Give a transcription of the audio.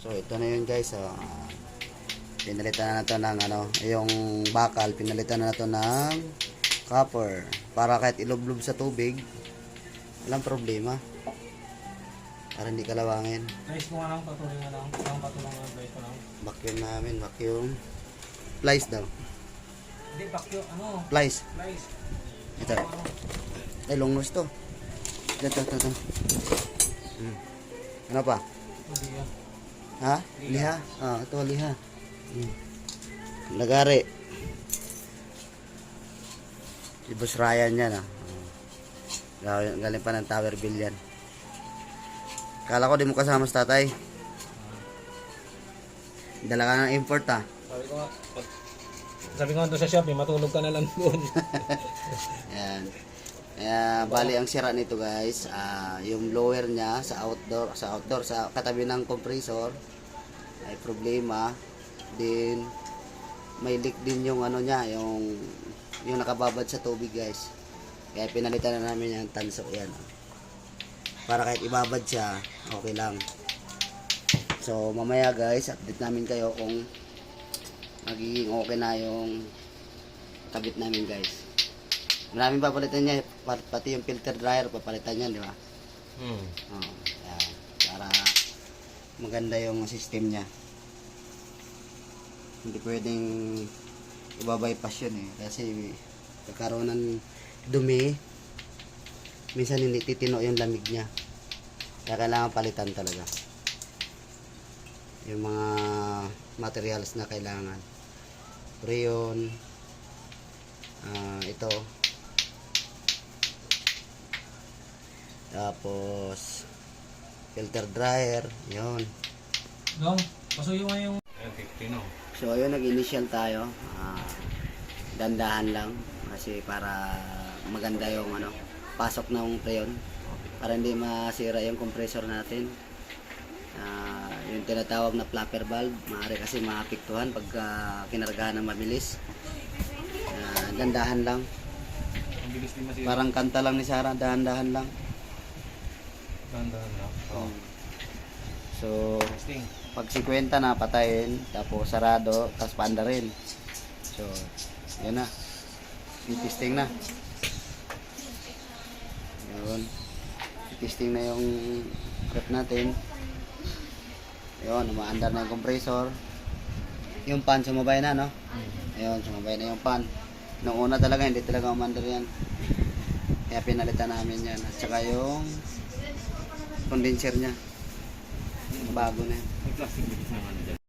So ito na yun guys. Pinalitan na natin ng yung bakal, pinalitan na natin ng copper para kahit ilublob sa tubig walang problema, para hindi kalawangin. Guys, kung anong patuloy na lang, anong patuloy na guys ko lang. Vacuum namin, vacuum. Plies daw. Hindi, bakyo, ano? Plies. Guys. Ito. Ay, long nose to. Ito. Ano pa? Hindi yan. Ha? Liha? Ito liha. Lagari. Si Boss Ryan yan galing pa ng Tower Bill yan. Kala ko di mo kasama sa tatay. Dala ka ng import Sabi ko nga doon sa Shopee, matulog ka na lang doon. Yan. Bali ang sira nito guys, yung blower niya sa outdoor, sa katabi ng compressor ay problema. Din may leak din yung niya, yung nakababad sa tubig guys. Kaya pinalitan na namin yung tanso yan. Para kahit ibabad siya, okay lang. So mamaya guys, update namin kayo kung magiging okay na yung kabit namin guys. Maraming papalitan niya, pati yung filter dryer papalitan niya, di ba? Yan. Para maganda yung system niya. Hindi pwedeng ibabypass yun kasi kakaroon ng dumi, minsan hindi titino yung lamig niya, kaya kailangan palitan talaga yung mga materials na kailangan. Freon, ito, tapos filter dryer, yun. Dong, pasuyo nga yung 50 no. So ayun, nag-initial tayo. Dandahan lang kasi para maganda yung pasok ng freon, para hindi masira yung compressor natin. Yung tinatawag na flapper valve, maaari kasi maapektuhan pagka kinargahan ng mabilis. Dandahan lang. Ang bilis din masira. Parang kanta lang ni Sarah, dahan-dahan lang. Dandahan lang. So Testing. pag 50 na patayin, tapos sarado, tapos paanda rin. So yan na, testing na. Yun, testing na yung rep natin. Yun, umaandar na yung compressor. Yung pan sumabay na, no? Ayun, sumabay na yung pan. Noong una talaga, hindi talaga umandar yan. Kaya pinalitan namin yan. At saka yung condenser niya, bago na yan. May plastic bilis naman dyan.